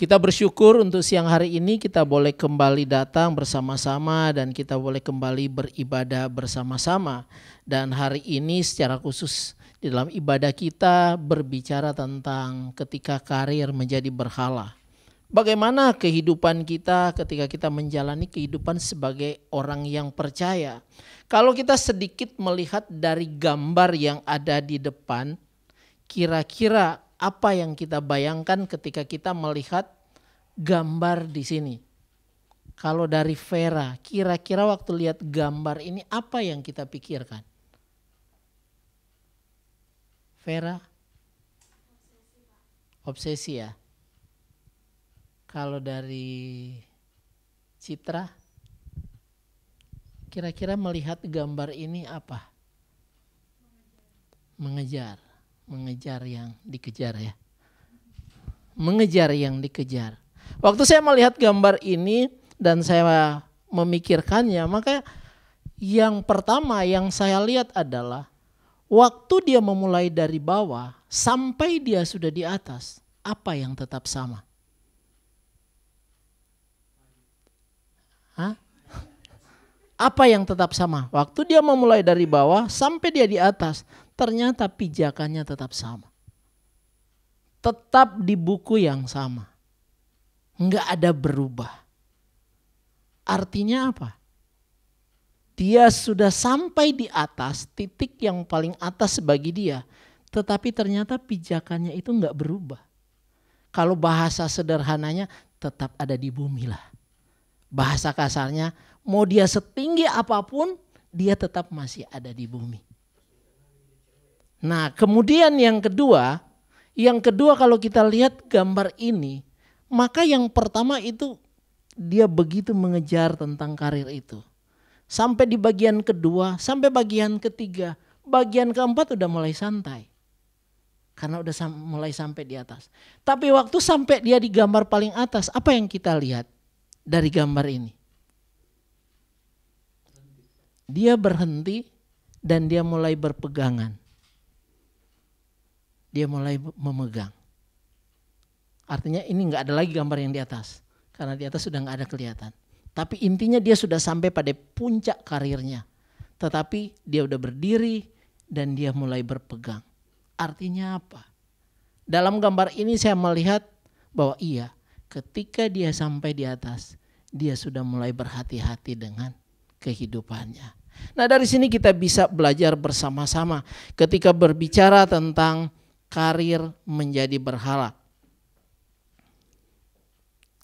Kita bersyukur untuk siang hari ini kita boleh kembali datang bersama-sama dan kita boleh kembali beribadah bersama-sama. Dan hari ini secara khusus di dalam ibadah kita berbicara tentang ketika karir menjadi berhala. Bagaimana kehidupan kita ketika kita menjalani kehidupan sebagai orang yang percaya. Kalau kita sedikit melihat dari gambar yang ada di depan, kira-kira apa yang kita bayangkan ketika kita melihat gambar di sini? Kalau dari Vera, kira-kira waktu lihat gambar ini apa yang kita pikirkan? Vera? Obsesi ya? Kalau dari Citra, kira-kira melihat gambar ini apa? Mengejar yang dikejar ya. Mengejar yang dikejar. Waktu saya melihat gambar ini dan saya memikirkannya, maka yang pertama yang saya lihat adalah waktu dia memulai dari bawah sampai dia sudah di atas, apa yang tetap sama? Hah? Apa yang tetap sama? Waktu dia memulai dari bawah sampai dia di atas, ternyata pijakannya tetap sama. Tetap di buku yang sama. Enggak ada berubah. Artinya apa? Dia sudah sampai di atas, titik yang paling atas bagi dia. Tetapi ternyata pijakannya itu enggak berubah. Kalau bahasa sederhananya tetap ada di bumi lah. Bahasa kasarnya, mau dia setinggi apapun, dia tetap masih ada di bumi. Nah, kemudian yang kedua kalau kita lihat gambar ini, maka yang pertama itu dia begitu mengejar tentang karir itu. Sampai di bagian kedua, sampai bagian ketiga, bagian keempat udah mulai santai. Karena udah mulai sampai di atas. Tapi waktu sampai dia di gambar paling atas, apa yang kita lihat dari gambar ini? Dia berhenti dan dia mulai berpegangan. Dia mulai memegang. Artinya ini enggak ada lagi gambar yang di atas. Karena di atas sudah enggak ada kelihatan. Tapi intinya dia sudah sampai pada puncak karirnya. Tetapi dia udah berdiri dan dia mulai berpegang. Artinya apa? Dalam gambar ini saya melihat bahwa iya, ketika dia sampai di atas, dia sudah mulai berhati-hati dengan kehidupannya. Nah, dari sini kita bisa belajar bersama-sama ketika berbicara tentang karir menjadi berhala.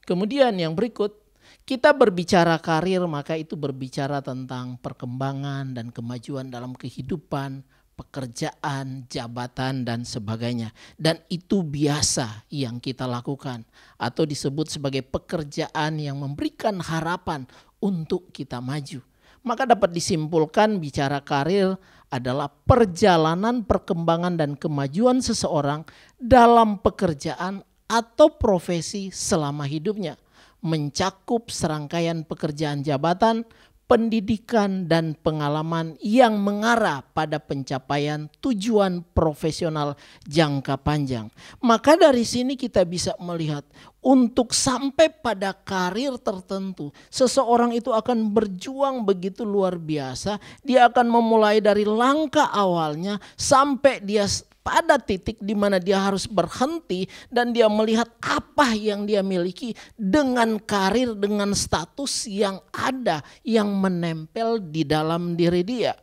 Kemudian yang berikut, kita berbicara karir maka itu berbicara tentang perkembangan dan kemajuan dalam kehidupan, pekerjaan, jabatan dan sebagainya. Dan itu biasa yang kita lakukan atau disebut sebagai pekerjaan yang memberikan harapan untuk kita maju. Maka dapat disimpulkan bicara karir adalah perjalanan perkembangan dan kemajuan seseorang dalam pekerjaan atau profesi selama hidupnya. Mencakup serangkaian pekerjaan jabatan, pendidikan dan pengalaman yang mengarah pada pencapaian tujuan profesional jangka panjang. Maka dari sini kita bisa melihat untuk sampai pada karir tertentu, seseorang itu akan berjuang begitu luar biasa. Dia akan memulai dari langkah awalnya sampai dia pada titik di mana dia harus berhenti dan dia melihat apa yang dia miliki dengan karir, dengan status yang ada, yang menempel di dalam diri dia.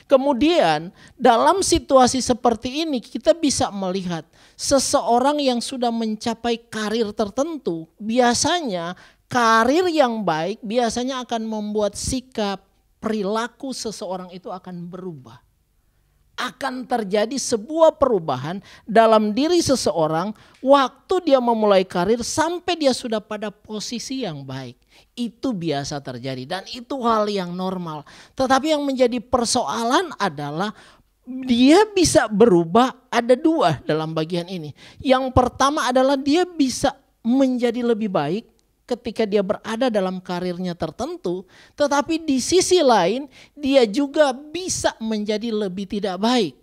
Kemudian dalam situasi seperti ini kita bisa melihat seseorang yang sudah mencapai karir tertentu, biasanya karir yang baik biasanya akan membuat sikap, perilaku seseorang itu akan berubah. Akan terjadi sebuah perubahan dalam diri seseorang waktu dia memulai karir sampai dia sudah pada posisi yang baik. Itu biasa terjadi dan itu hal yang normal. Tetapi yang menjadi persoalan adalah dia bisa berubah, ada dua dalam bagian ini. Yang pertama adalah dia bisa menjadi lebih baik ketika dia berada dalam karirnya tertentu, tetapi di sisi lain dia juga bisa menjadi lebih tidak baik.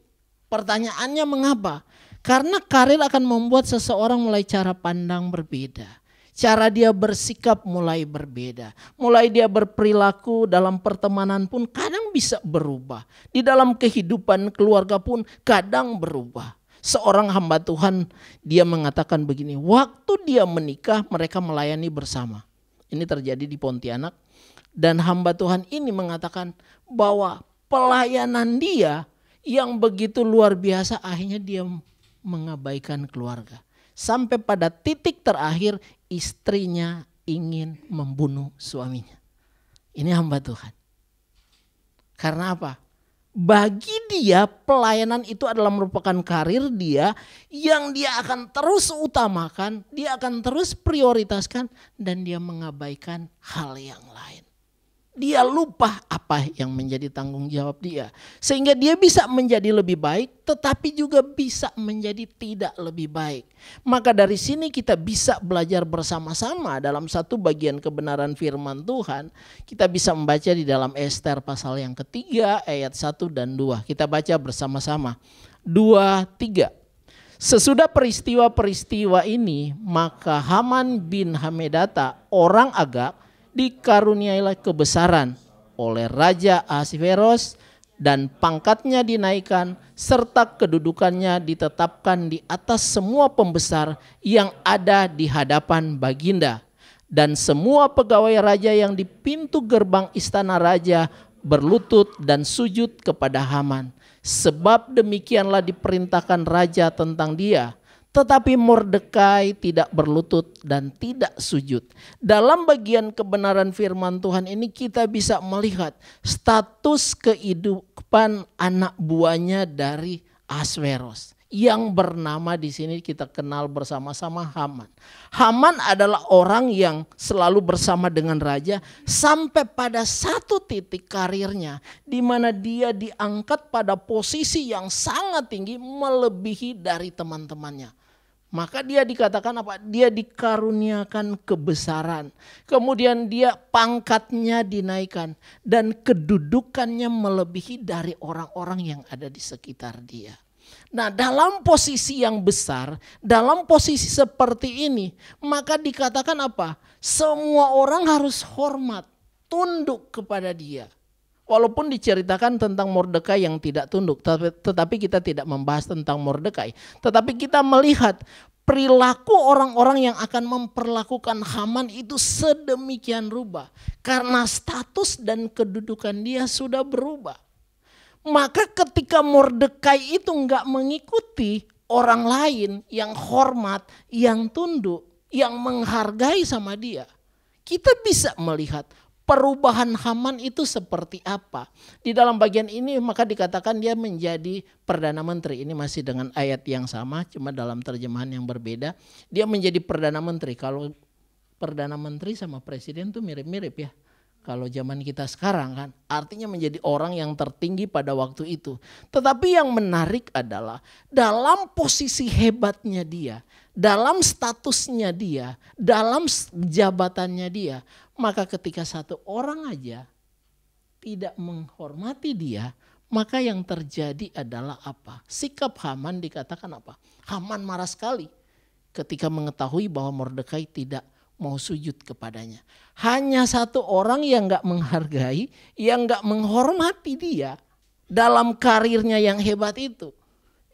Pertanyaannya mengapa? Karena karir akan membuat seseorang mulai cara pandang berbeda. Cara dia bersikap mulai berbeda. Mulai dia berperilaku dalam pertemanan pun kadang bisa berubah. Di dalam kehidupan keluarga pun kadang berubah. Seorang hamba Tuhan dia mengatakan begini, waktu dia menikah mereka melayani bersama. Ini terjadi di Pontianak. Dan hamba Tuhan ini mengatakan bahwa pelayanan dia yang begitu luar biasa akhirnya dia mengabaikan keluarga. Sampai pada titik terakhir istrinya ingin membunuh suaminya. Ini hamba Tuhan. Karena apa? Bagi dia pelayanan itu adalah merupakan karir dia yang dia akan terus utamakan, dia akan terus prioritaskan dan dia mengabaikan hal yang lain. Dia lupa apa yang menjadi tanggung jawab dia. Sehingga dia bisa menjadi lebih baik tetapi juga bisa menjadi tidak lebih baik. Maka dari sini kita bisa belajar bersama-sama dalam satu bagian kebenaran firman Tuhan. Kita bisa membaca di dalam Ester pasal yang ketiga ayat 1 dan 2. Kita baca bersama-sama. 2, 3. Sesudah peristiwa-peristiwa ini maka Haman bin Hamedata orang Agag dikaruniailah kebesaran oleh Raja Ahasveros dan pangkatnya dinaikkan serta kedudukannya ditetapkan di atas semua pembesar yang ada di hadapan baginda. Dan semua pegawai raja yang di pintu gerbang istana raja berlutut dan sujud kepada Haman. Sebab demikianlah diperintahkan raja tentang dia. Tetapi Mordekai tidak berlutut dan tidak sujud. Dalam bagian kebenaran firman Tuhan ini kita bisa melihat status kehidupan anak buahnya dari Ahasveros. Yang bernama di sini kita kenal bersama-sama Haman. Haman adalah orang yang selalu bersama dengan raja sampai pada satu titik karirnya di mana dia diangkat pada posisi yang sangat tinggi melebihi dari teman-temannya. Maka dia dikatakan apa? Dia dikaruniakan kebesaran. Kemudian dia pangkatnya dinaikkan. Dan kedudukannya melebihi dari orang-orang yang ada di sekitar dia. Nah, dalam posisi yang besar, dalam posisi seperti ini, maka dikatakan apa? Semua orang harus hormat, tunduk kepada dia. Walaupun diceritakan tentang Mordekai yang tidak tunduk, tetapi kita tidak membahas tentang Mordekai. Tetapi kita melihat perilaku orang-orang yang akan memperlakukan Haman itu sedemikian rubah. Karena status dan kedudukan dia sudah berubah. Maka ketika Mordekai itu enggak mengikuti orang lain yang hormat, yang tunduk, yang menghargai sama dia, kita bisa melihat perubahan Haman itu seperti apa. Di dalam bagian ini maka dikatakan dia menjadi Perdana Menteri. Ini masih dengan ayat yang sama, cuma dalam terjemahan yang berbeda. Dia menjadi Perdana Menteri. Kalau Perdana Menteri sama Presiden tuh mirip-mirip ya. Kalau zaman kita sekarang kan artinya menjadi orang yang tertinggi pada waktu itu. Tetapi yang menarik adalah dalam posisi hebatnya dia, dalam statusnya dia, dalam jabatannya dia. Maka ketika satu orang aja tidak menghormati dia, maka yang terjadi adalah apa? Sikap Haman dikatakan apa? Haman marah sekali ketika mengetahui bahwa Mordekai tidak mau sujud kepadanya. Hanya satu orang yang gak menghargai, yang gak menghormati dia dalam karirnya yang hebat itu.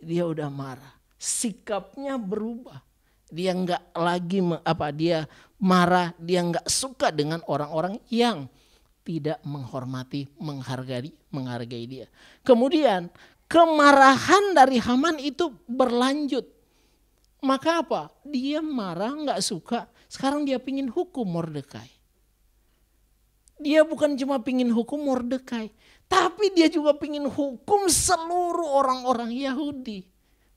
Dia udah marah, sikapnya berubah. Dia gak lagi dia marah, dia gak suka dengan orang-orang yang tidak menghormati, menghargai dia. Kemudian kemarahan dari Haman itu berlanjut. Maka apa? Dia marah, gak suka. Sekarang dia pingin hukum Mordekai. Dia bukan cuma pingin hukum Mordekai, tapi dia juga pingin hukum seluruh orang-orang Yahudi.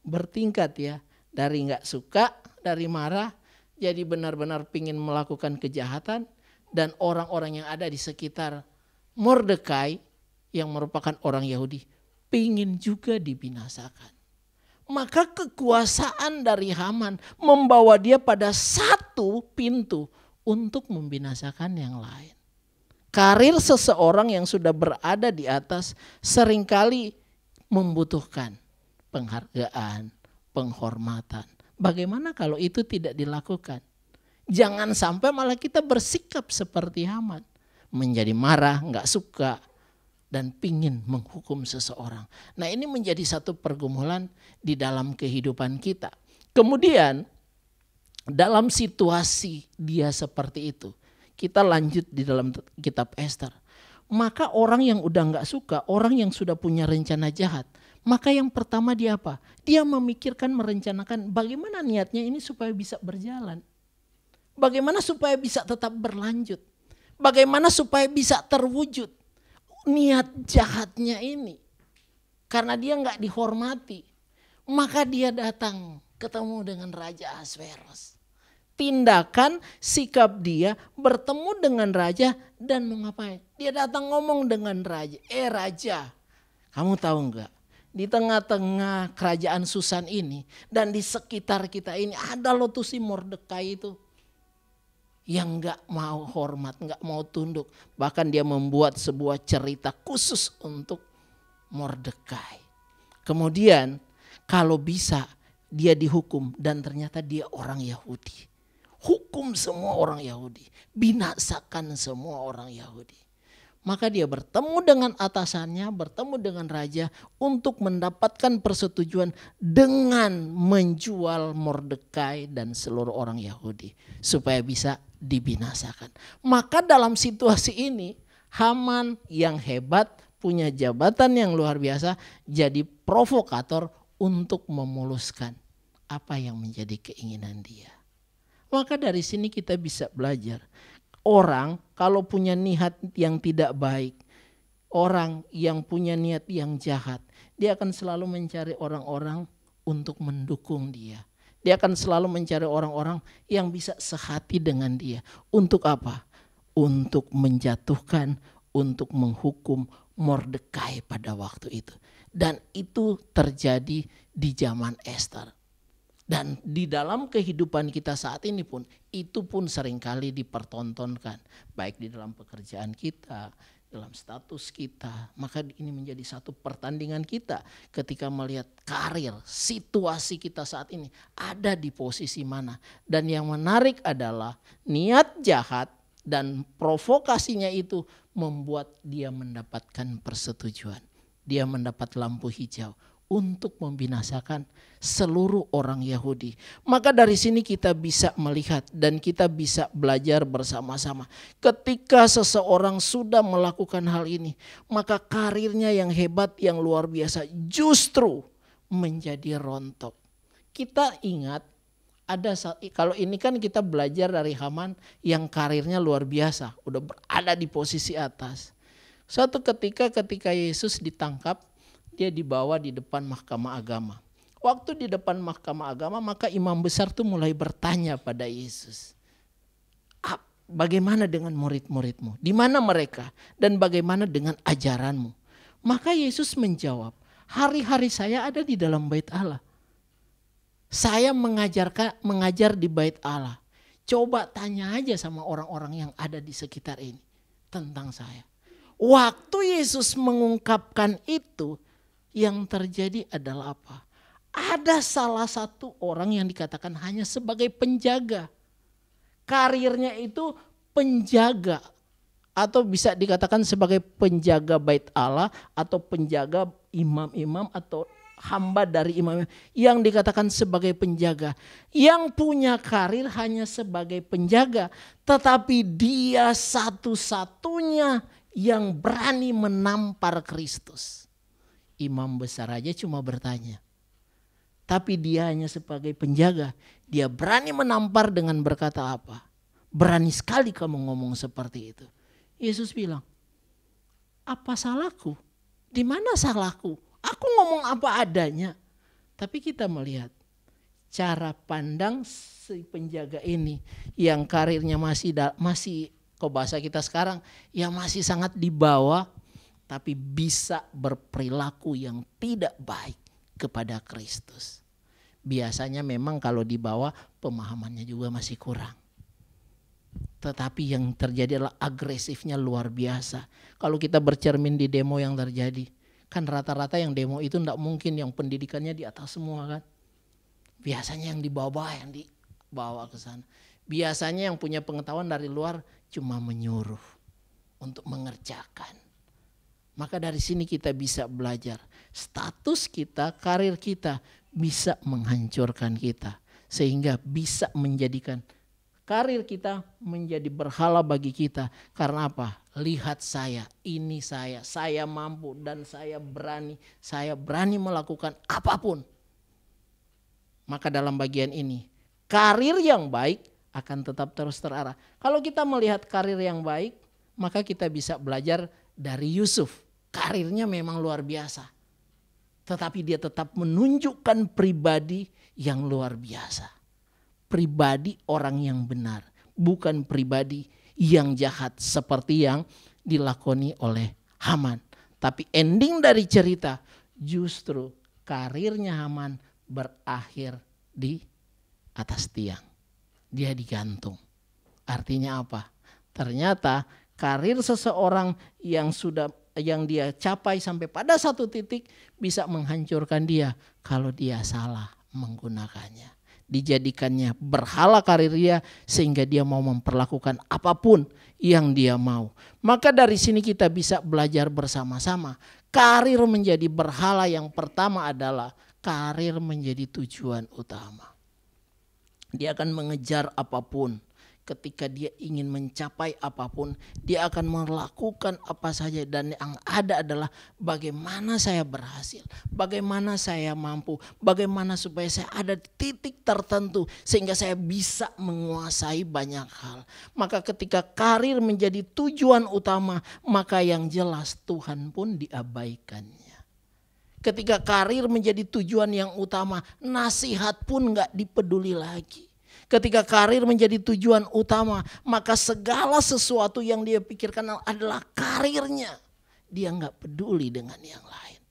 Bertingkat ya, dari gak suka, dari marah, jadi benar-benar pingin melakukan kejahatan. Dan orang-orang yang ada di sekitar Mordekai yang merupakan orang Yahudi pingin juga dibinasakan. Maka kekuasaan dari Haman membawa dia pada satu pintu untuk membinasakan yang lain. Karir seseorang yang sudah berada di atas seringkali membutuhkan penghargaan, penghormatan. Bagaimana kalau itu tidak dilakukan? Jangan sampai malah kita bersikap seperti Haman. Menjadi marah, gak suka, dan pingin menghukum seseorang. Nah ini menjadi satu pergumulan di dalam kehidupan kita. Kemudian dalam situasi dia seperti itu, kita lanjut di dalam kitab Ester. Maka orang yang udah gak suka, orang yang sudah punya rencana jahat, maka yang pertama dia apa? Dia memikirkan, merencanakan bagaimana niatnya ini supaya bisa berjalan. Bagaimana supaya bisa tetap berlanjut. Bagaimana supaya bisa terwujud niat jahatnya ini. Karena dia gak dihormati. Maka dia datang ketemu dengan Raja Ahasveros. Tindakan sikap dia bertemu dengan raja dan mau ngapain? Dia datang ngomong dengan raja. Raja, kamu tahu enggak? Di tengah-tengah kerajaan Susan ini dan di sekitar kita ini ada loh tuh si Mordekai itu. Yang enggak mau hormat, enggak mau tunduk. Bahkan dia membuat sebuah cerita khusus untuk Mordekai. Kemudian kalau bisa dia dihukum dan ternyata dia orang Yahudi. Hukum semua orang Yahudi. Binasakan semua orang Yahudi. Maka dia bertemu dengan atasannya, bertemu dengan raja untuk mendapatkan persetujuan dengan menjual Mordekai dan seluruh orang Yahudi. Supaya bisa dibinasakan. Maka dalam situasi ini Haman yang hebat, punya jabatan yang luar biasa, jadi provokator untuk memuluskan apa yang menjadi keinginan dia. Maka dari sini kita bisa belajar. Orang kalau punya niat yang tidak baik, orang yang punya niat yang jahat, dia akan selalu mencari orang-orang untuk mendukung dia. Dia akan selalu mencari orang-orang yang bisa sehati dengan dia. Untuk apa? Untuk menjatuhkan, untuk menghukum Mordekai pada waktu itu. Dan itu terjadi di zaman Ester. Dan di dalam kehidupan kita saat ini pun, itu pun seringkali dipertontonkan. Baik di dalam pekerjaan kita, dalam status kita. Maka ini menjadi satu pertandingan kita ketika melihat karir, situasi kita saat ini ada di posisi mana. Dan yang menarik adalah niat jahat dan provokasinya itu membuat dia mendapatkan persetujuan. Dia mendapat lampu hijau untuk membinasakan seluruh orang Yahudi. Maka dari sini kita bisa melihat dan kita bisa belajar bersama-sama. Ketika seseorang sudah melakukan hal ini, maka karirnya yang hebat, yang luar biasa justru menjadi rontok. Kita ingat kalau ini kan kita belajar dari Haman yang karirnya luar biasa, udah berada di posisi atas. Suatu ketika Yesus ditangkap, dia dibawa di depan mahkamah agama. Waktu di depan mahkamah agama, maka imam besar tuh mulai bertanya pada Yesus. Bagaimana dengan murid-muridmu? Di mana mereka? Dan bagaimana dengan ajaranmu? Maka Yesus menjawab, hari-hari saya ada di dalam bait Allah. Saya mengajar di bait Allah. Coba tanya aja sama orang-orang yang ada di sekitar ini tentang saya. Waktu Yesus mengungkapkan itu, yang terjadi adalah apa? Ada salah satu orang yang dikatakan hanya sebagai penjaga. Karirnya itu penjaga. Atau bisa dikatakan sebagai penjaga bait Allah. Atau penjaga imam-imam atau hamba dari imam. Yang dikatakan sebagai penjaga. Yang punya karir hanya sebagai penjaga. Tetapi dia satu-satunya yang berani menampar Kristus. Imam besar aja cuma bertanya. Tapi dia hanya sebagai penjaga. Dia berani menampar dengan berkata apa? Berani sekali kamu ngomong seperti itu. Yesus bilang, apa salahku? Di mana salahku? Aku ngomong apa adanya. Tapi kita melihat cara pandang si penjaga ini yang karirnya masih kok bahasa kita sekarang yang masih sangat di bawah. Tapi bisa berperilaku yang tidak baik kepada Kristus. Biasanya memang kalau di bawah pemahamannya juga masih kurang. Tetapi yang terjadi adalah agresifnya luar biasa. Kalau kita bercermin di demo yang terjadi. Kan rata-rata yang demo itu tidak mungkin yang pendidikannya di atas semua kan. Biasanya yang di bawah yang dibawa ke sana. Biasanya yang punya pengetahuan dari luar cuma menyuruh untuk mengerjakan. Maka dari sini kita bisa belajar. Status kita, karir kita bisa menghancurkan kita. Sehingga bisa menjadikan karir kita menjadi berhala bagi kita. Karena apa? Lihat saya, ini saya mampu dan saya berani melakukan apapun. Maka dalam bagian ini, karir yang baik akan tetap terus terarah. Kalau kita melihat karir yang baik, maka kita bisa belajar dari Yusuf. Karirnya memang luar biasa. Tetapi dia tetap menunjukkan pribadi yang luar biasa. Pribadi orang yang benar. Bukan pribadi yang jahat seperti yang dilakoni oleh Haman. Tapi ending dari cerita justru karirnya Haman berakhir di atas tiang. Dia digantung. Artinya apa? Ternyata karir seseorang yang dia capai sampai pada satu titik bisa menghancurkan dia kalau dia salah menggunakannya. Dijadikannya berhala karir dia sehingga dia mau memperlakukan apapun yang dia mau. Maka dari sini kita bisa belajar bersama-sama. Karir menjadi berhala yang pertama adalah karir menjadi tujuan utama. Dia akan mengejar apapun. Ketika dia ingin mencapai apapun, dia akan melakukan apa saja. Dan yang ada adalah bagaimana saya berhasil, bagaimana saya mampu, bagaimana supaya saya ada di titik tertentu sehingga saya bisa menguasai banyak hal. Maka ketika karir menjadi tujuan utama, maka yang jelas Tuhan pun diabaikannya. Ketika karir menjadi tujuan yang utama, nasihat pun gak dipeduli lagi. Ketika karir menjadi tujuan utama, maka segala sesuatu yang dia pikirkan adalah karirnya. Dia gak peduli dengan yang lain.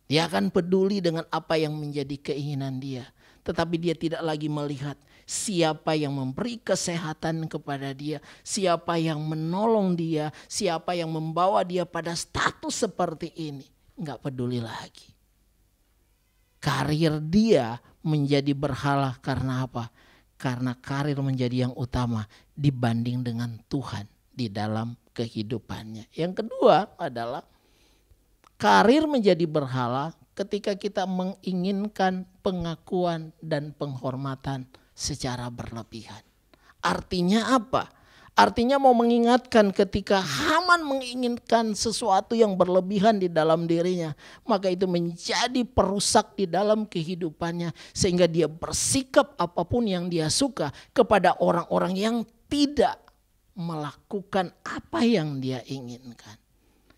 Dia akan peduli dengan apa yang menjadi keinginan dia. Tetapi dia tidak lagi melihat siapa yang memberi kesehatan kepada dia, siapa yang menolong dia, siapa yang membawa dia pada status seperti ini. Gak peduli lagi. Karir dia menjadi berhala karena apa? Karena karir menjadi yang utama dibanding dengan Tuhan di dalam kehidupannya. Yang kedua adalah karir menjadi berhala ketika kita menginginkan pengakuan dan penghormatan secara berlebihan. Artinya apa? Artinya mau mengingatkan ketika Haman menginginkan sesuatu yang berlebihan di dalam dirinya, maka itu menjadi perusak di dalam kehidupannya sehingga dia bersikap apapun yang dia suka kepada orang-orang yang tidak melakukan apa yang dia inginkan.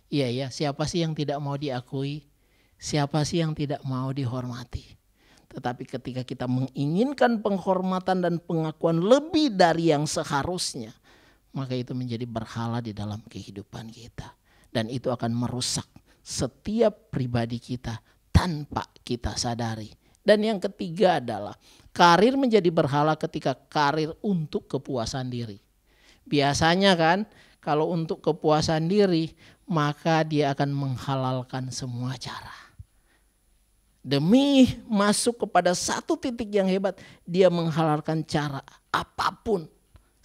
Iya ya, siapa sih yang tidak mau diakui? Siapa sih yang tidak mau dihormati? Tetapi ketika kita menginginkan penghormatan dan pengakuan lebih dari yang seharusnya, maka itu menjadi berhala di dalam kehidupan kita. Dan itu akan merusak setiap pribadi kita tanpa kita sadari. Dan yang ketiga adalah karir menjadi berhala ketika karir untuk kepuasan diri. Biasanya kan kalau untuk kepuasan diri maka dia akan menghalalkan semua cara. Demi masuk kepada satu titik yang hebat, dia menghalalkan cara apapun.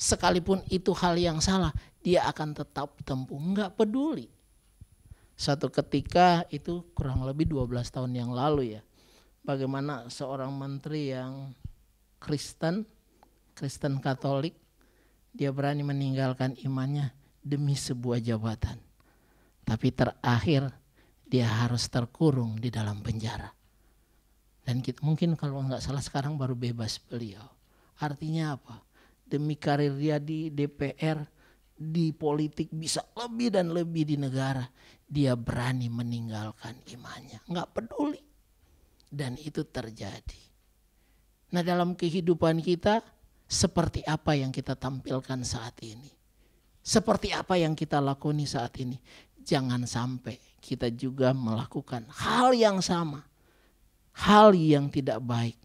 Sekalipun itu hal yang salah, dia akan tetap tempuh, enggak peduli. Satu ketika itu kurang lebih 12 tahun yang lalu ya. Bagaimana seorang menteri yang Kristen Katolik, dia berani meninggalkan imannya demi sebuah jabatan. Tapi terakhir dia harus terkurung di dalam penjara. Dan kita, mungkin kalau enggak salah sekarang baru bebas beliau. Artinya apa? Demi karir dia di DPR, di politik bisa lebih dan lebih di negara. Dia berani meninggalkan imannya. Enggak peduli. Dan itu terjadi. Nah dalam kehidupan kita seperti apa yang kita tampilkan saat ini? Seperti apa yang kita lakoni saat ini? Jangan sampai kita juga melakukan hal yang sama. Hal yang tidak baik.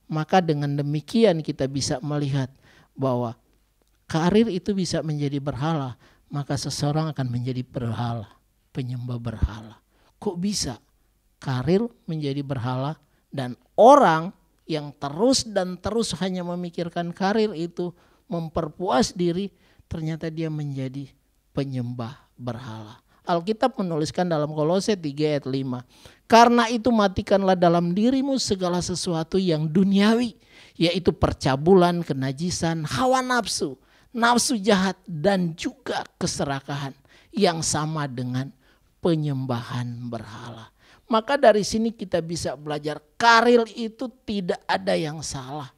Maka dengan demikian kita bisa melihat bahwa karir itu bisa menjadi berhala, maka seseorang akan menjadi berhala, penyembah berhala. Kok bisa karir menjadi berhala dan orang yang terus dan terus hanya memikirkan karir itu, memperpuas diri, ternyata dia menjadi penyembah berhala. Alkitab menuliskan dalam Kolose 3 ayat 5. Karena itu matikanlah dalam dirimu segala sesuatu yang duniawi, yaitu percabulan, kenajisan, hawa nafsu, nafsu jahat, dan juga keserakahan yang sama dengan penyembahan berhala. Maka dari sini kita bisa belajar karir itu tidak ada yang salah.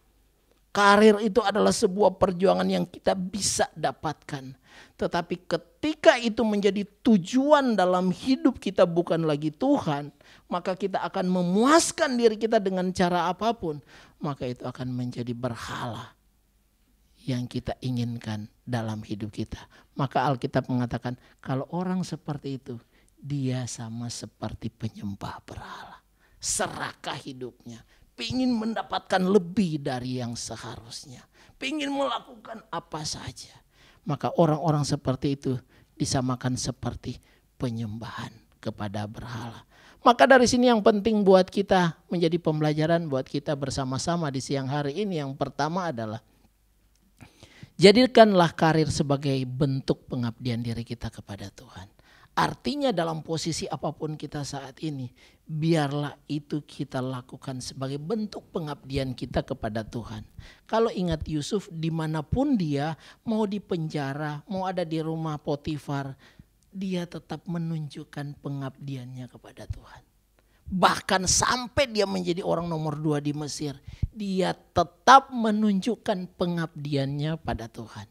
Karir itu adalah sebuah perjuangan yang kita bisa dapatkan. Tetapi ketika itu menjadi tujuan dalam hidup kita bukan lagi Tuhan, maka kita akan memuaskan diri kita dengan cara apapun. Maka itu akan menjadi berhala yang kita inginkan dalam hidup kita. Maka Alkitab mengatakan kalau orang seperti itu, dia sama seperti penyembah berhala. Serakah hidupnya. Ingin mendapatkan lebih dari yang seharusnya. Ingin melakukan apa saja. Maka orang-orang seperti itu disamakan seperti penyembahan kepada berhala. Maka dari sini yang penting buat kita menjadi pembelajaran buat kita bersama-sama di siang hari ini. Yang pertama adalah jadikanlah karir sebagai bentuk pengabdian diri kita kepada Tuhan. Artinya dalam posisi apapun kita saat ini, biarlah itu kita lakukan sebagai bentuk pengabdian kita kepada Tuhan. Kalau ingat Yusuf, dimanapun dia, mau di penjara, mau ada di rumah Potifar, dia tetap menunjukkan pengabdiannya kepada Tuhan. Bahkan sampai dia menjadi orang nomor 2 di Mesir, dia tetap menunjukkan pengabdiannya pada Tuhan.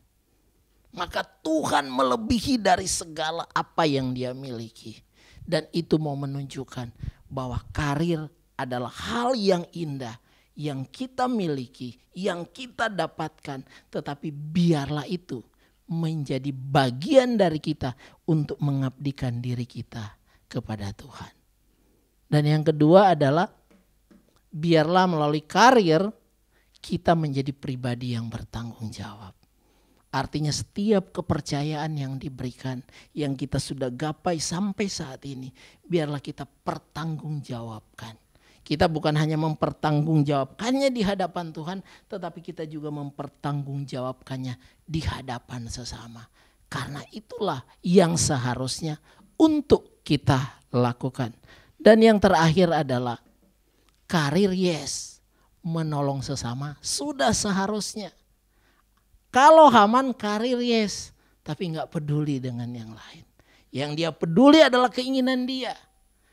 Maka Tuhan melebihi dari segala apa yang dia miliki. Dan itu mau menunjukkan bahwa karir adalah hal yang indah yang kita miliki, yang kita dapatkan. Tetapi biarlah itu menjadi bagian dari kita untuk mengabdikan diri kita kepada Tuhan. Dan yang kedua adalah biarlah melalui karir kita menjadi pribadi yang bertanggung jawab. Artinya setiap kepercayaan yang diberikan, yang kita sudah gapai sampai saat ini, biarlah kita pertanggungjawabkan. Kita bukan hanya mempertanggungjawabkannya di hadapan Tuhan, tetapi kita juga mempertanggungjawabkannya di hadapan sesama. Karena itulah yang seharusnya untuk kita lakukan. Dan yang terakhir adalah karir menolong sesama sudah seharusnya. Kalau Haman karir tapi gak peduli dengan yang lain. Yang dia peduli adalah keinginan dia.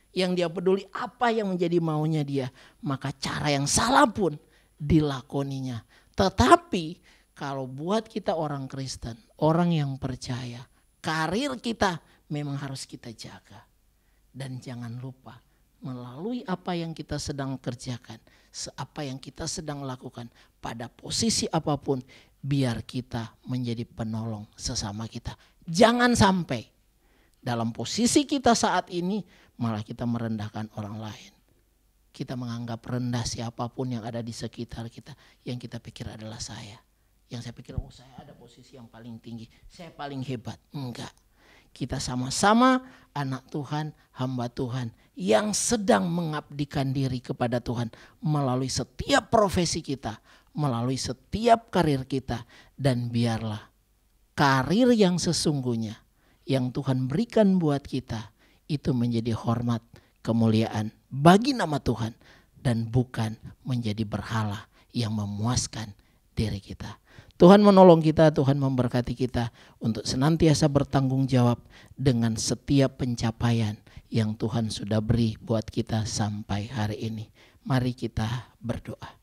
Yang dia peduli apa yang menjadi maunya dia. Maka cara yang salah pun dilakoninya. Tetapi kalau buat kita orang Kristen, orang yang percaya, karir kita memang harus kita jaga. Dan jangan lupa melalui apa yang kita sedang kerjakan, apa yang kita sedang lakukan pada posisi apapun, biar kita menjadi penolong sesama kita. Jangan sampai dalam posisi kita saat ini malah kita merendahkan orang lain. Kita menganggap rendah siapapun yang ada di sekitar kita. Yang kita pikir adalah saya. Yang saya pikir saya ada posisi yang paling tinggi, saya paling hebat. Enggak. Kita sama-sama anak Tuhan, hamba Tuhan yang sedang mengabdikan diri kepada Tuhan melalui setiap profesi kita, melalui setiap karir kita. Dan biarlah karir yang sesungguhnya yang Tuhan berikan buat kita itu menjadi hormat, kemuliaan bagi nama Tuhan dan bukan menjadi berhala yang memuaskan diri kita. Tuhan menolong kita, Tuhan memberkati kita untuk senantiasa bertanggung jawab dengan setiap pencapaian yang Tuhan sudah beri buat kita sampai hari ini. Mari kita berdoa.